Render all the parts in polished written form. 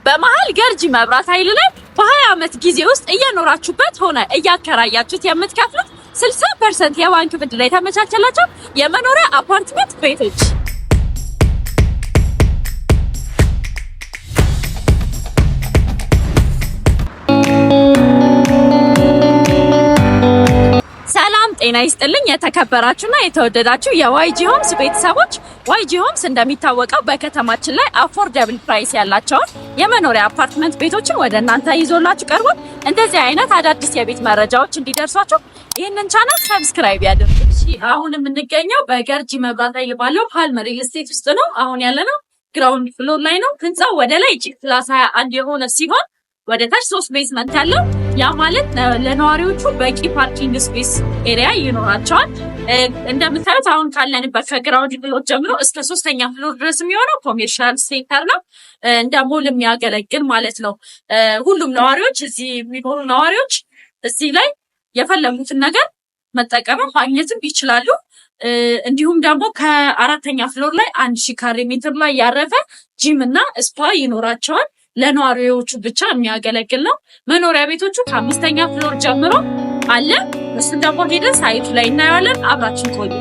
በመሃል ገርጂ መብራት ኃይል ላይ በ20 ዓመት ጊዜ ውስጥ እየኖራችሁበት ሆነ እያከራያችሁት የምትከፍሉት 60% የባንክ ብድር የተመቻቸላቸው የመኖሪያ አፓርትመንት ቤቶች። ጤና ይስጥልኝ የተከበራችሁና የተወደዳችሁ የዋይጂ ሆምስ ቤተሰቦች። ዋይጂ ሆምስ እንደሚታወቀው በከተማችን ላይ አፎርደብል ፕራይስ ያላቸውን የመኖሪያ አፓርትመንት ቤቶችን ወደ እናንተ ይዞላችሁ ቀርቧል። እንደዚህ አይነት አዳዲስ የቤት መረጃዎች እንዲደርሷችሁ ይህንን ቻናል ሰብስክራይብ ያድርጉ። አሁን የምንገኘው በገርጂ መብራት ኃይል ባለው ፓልም ሪል ስቴት ውስጥ ነው። አሁን ያለነው ግራውንድ ፍሎር ላይ ነው። ህንጻው ወደ ላይ +21 የሆነ ሲሆን ወደ ታች 3 ቤዝመንት ያለው ያ ማለት ለነዋሪዎቹ በቂ ፓርኪንግ ስፔስ ኤሪያ ይኖራቸዋል። እንደምታዩት አሁን ካለንበት ከግራውንድ ፍሎር ጀምሮ እስከ 3ኛ ፍሎር ድረስ የሚሆነው ኮሜርሻል ሴንተር ነው፣ እንደ ሞል የሚያገለግል ማለት ነው። ሁሉም ነዋሪዎች እዚህ የሚኖሩ ነዋሪዎች እዚህ ላይ የፈለጉትን ነገር መጠቀም ማግኘትም ይችላሉ። እንዲሁም ደግሞ ከ4ኛ ፍሎር ላይ 1000 ካሬ ሜትር ላይ ያረፈ ጂም እና ስፓ ይኖራቸዋል። ለነዋሪዎቹ ብቻ የሚያገለግል ነው። መኖሪያ ቤቶቹ ከ5ኛ ፍሎር ጀምሮ አለ። እሱን ደግሞ ሄደን ሳይቱ ላይ እናየዋለን። አብራችን ቆዩ።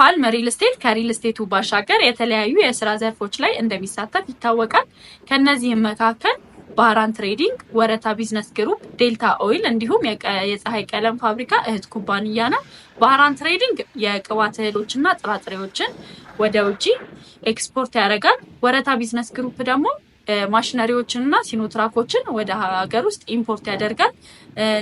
ፓልም ሪል ስቴት ከሪል ስቴቱ ባሻገር የተለያዩ የስራ ዘርፎች ላይ እንደሚሳተፍ ይታወቃል። ከነዚህም መካከል ባህራን ትሬዲንግ፣ ወረታ ቢዝነስ ግሩፕ፣ ዴልታ ኦይል እንዲሁም የፀሐይ ቀለም ፋብሪካ እህት ኩባንያ ነው። ባህራን ትሬዲንግ የቅባት እህሎችና ጥራጥሬዎችን ወደ ውጪ ኤክስፖርት ያደርጋል። ወረታ ቢዝነስ ግሩፕ ደግሞ ማሽነሪዎችንና ሲኖትራኮችን ወደ ሀገር ውስጥ ኢምፖርት ያደርጋል።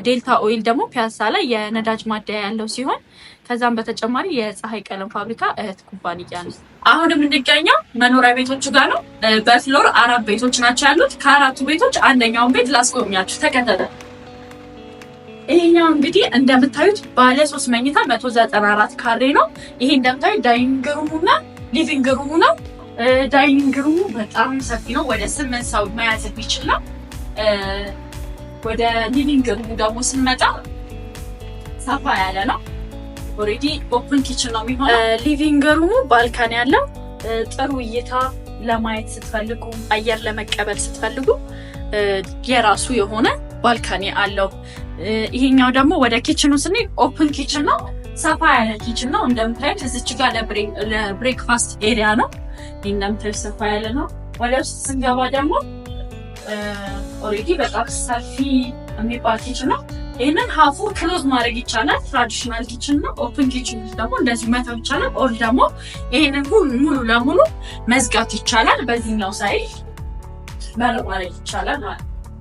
ዴልታ ኦይል ደግሞ ፒያሳ ላይ የነዳጅ ማደያ ያለው ሲሆን ከዛም በተጨማሪ የፀሐይ ቀለም ፋብሪካ እህት ኩባንያ ነው። አሁን የምንገኘው መኖሪያ ቤቶቹ ጋር ነው። በፍሎር 4 ቤቶች ናቸው ያሉት። ከ4ቱ ቤቶች አንደኛውን ቤት ላስጎብኛችሁ፣ ተከተለ። ይሄኛው እንግዲህ እንደምታዩት ባለ 3 መኝታ 194 ካሬ ነው። ይሄ እንደምታዩት ዳይኒንግ ሩሙና ሊቪንግ ሩሙ ነው። ዳይኒንግ ሩሙ በጣም ሰፊ ነው። ወደ 8 ሰው መያዝ የሚችል ነው። ወደ ሊቪንግ ሩሙ ደግሞ ስንመጣ ሰፋ ያለ ነው። ኦሬዲ ኦፕን ኪችን ነው የሚሆነው። ሊቪንግ ሩሙ ባልካኒ ያለው ጥሩ እይታ ለማየት ስትፈልጉ፣ አየር ለመቀበል ስትፈልጉ የራሱ የሆነ ባልካኒ አለው። ይሄኛው ደግሞ ወደ ኪችኑ ስንሄድ ኦፕን ኪችን ነው። ሰፋ ያለ ኪችን ነው። እንደምታዩት እዚች ጋር ለብሬክፋስት ኤሪያ ነው። እንደምታዩት ሰፋ ያለ ነው። ወደ ውስጥ ስንገባ ደግሞ ኦሬዲ በጣም ሰፊ የሚባል ኪችን ነው። ይህንን ሀፉ ክሎዝ ማድረግ ይቻላል። ትራዲሽናል ኪችን ነው። ኦፕን ኪችን ደግሞ እንደዚህ መተው ይቻላል። ኦር ደግሞ ይህንን ሙሉ ለሙሉ መዝጋት ይቻላል። በዚህኛው ሳይድ በር ማድረግ ይቻላል።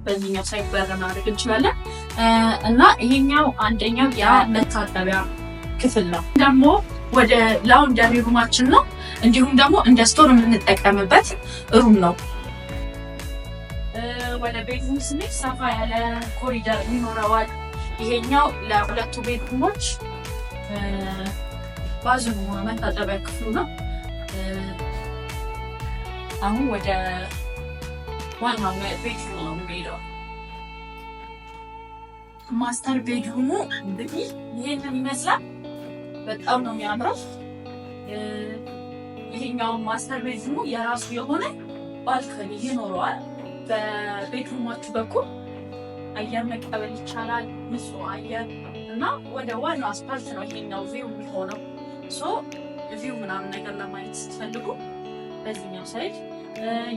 በዚህኛው ሳይድ በር ማድረግ እንችላለን እና ይሄኛው አንደኛው የመታጠቢያ ክፍል ነው። ደግሞ ወደ ላውንደሪ ሩማችን ነው። እንዲሁም ደግሞ እንደ ስቶር የምንጠቀምበት ሩም ነው። ወደ ቤድሩም ስንሄድ ሰፋ ያለ ኮሪደር ይኖረዋል። ይሄኛው ለሁለቱ ቤድሩሞች ባዝሩም መታጠቢያ ክፍሉ ነው። አሁን ወደ ዋናው ቤድሩም ነው የሚሄደው። ማስተር ቤድሩሙ እንግዲህ ይሄንን ይመስላል። በጣም ነው የሚያምረው። ይሄኛው ማስተር ቤድሩሙ የራሱ የሆነ ባልከኒ ይኖረዋል። በቤድሩሞቹ በኩል አየር መቀበል ይቻላል። ንጹህ አየር እና ወደ ዋናው አስፓልት ነው ይሄኛው ቪው የሚሆነው። ቪው ምናምን ነገር ለማየት ስትፈልጉ በዚህኛው ሳይድ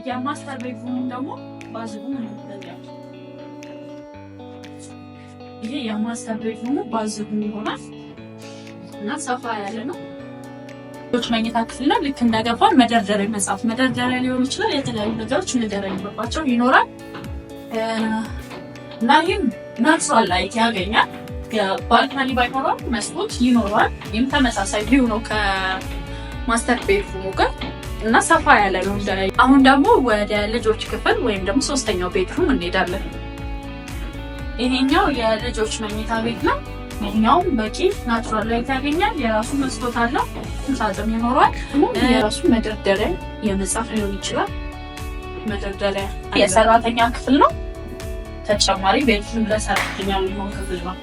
የማስተር ቤድሩሙ ደግሞ ባዝሩም ነው። ይሄ የማስተር ቤድሩሙ ባዝሩም ይሆናል እና ሰፋ ያለ ነው። መኝታ ክፍል ነው። ልክ እንደገባን መደርደሪያ መጽሐፍ መደርደሪያ ሊሆን ይችላል። የተለያዩ ነገሮች እንደረኝባቸው ይኖራል እና ይህም ናቹራል ላይት ያገኛል። ባልካኒ ባይኖረው መስኮት ይኖረዋል። ይህም ተመሳሳይ ቪው ነው ከማስተር ቤድሩሙ ጋር እና ሰፋ ያለ ነው። አሁን ደግሞ ወደ ልጆች ክፍል ወይም ደግሞ 3ኛው ቤድሩም እንሄዳለን። ይሄኛው የልጆች መኝታ ቤት ነው። ይሄኛው በቂ ናቹራል ላይት ያገኛል። የራሱ መስኮት አለው፣ ሳጥን ይኖረዋል። የራሱ መደርደሪያ የመጻፍ ሊሆን ይችላል። መደርደሪያ የሰራተኛ ክፍል ነው። ተጨማሪ ቤቱን ለሰራተኛ የሚሆን ክፍል ነው።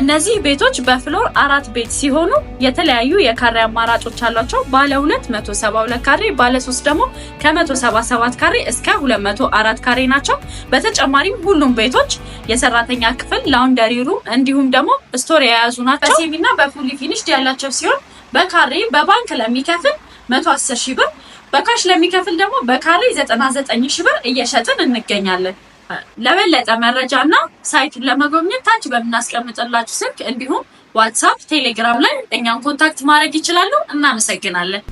እነዚህ ቤቶች በፍሎር 4 ቤት ሲሆኑ የተለያዩ የካሬ አማራጮች አሏቸው። ባለ 2 172 ካሬ፣ ባለ 3 ደግሞ ከ177 ካሬ እስከ 204 ካሬ ናቸው። በተጨማሪም ሁሉም ቤቶች የሰራተኛ ክፍል፣ ላውንደሪ ሩም እንዲሁም ደግሞ ስቶር የያዙ ናቸው። በሴሚና በፉሊ ፊኒሽድ ያላቸው ሲሆን በካሬ በባንክ ለሚከፍል 110 ሺህ ብር፣ በካሽ ለሚከፍል ደግሞ በካሬ 99 ሺህ ብር እየሸጥን እንገኛለን። ለበለጠ መረጃና ሳይቱን ለመጎብኘት ታች በምናስቀምጥላችሁ ስልክ እንዲሁም ዋትስአፕ፣ ቴሌግራም ላይ እኛን ኮንታክት ማድረግ ይችላሉ። እናመሰግናለን።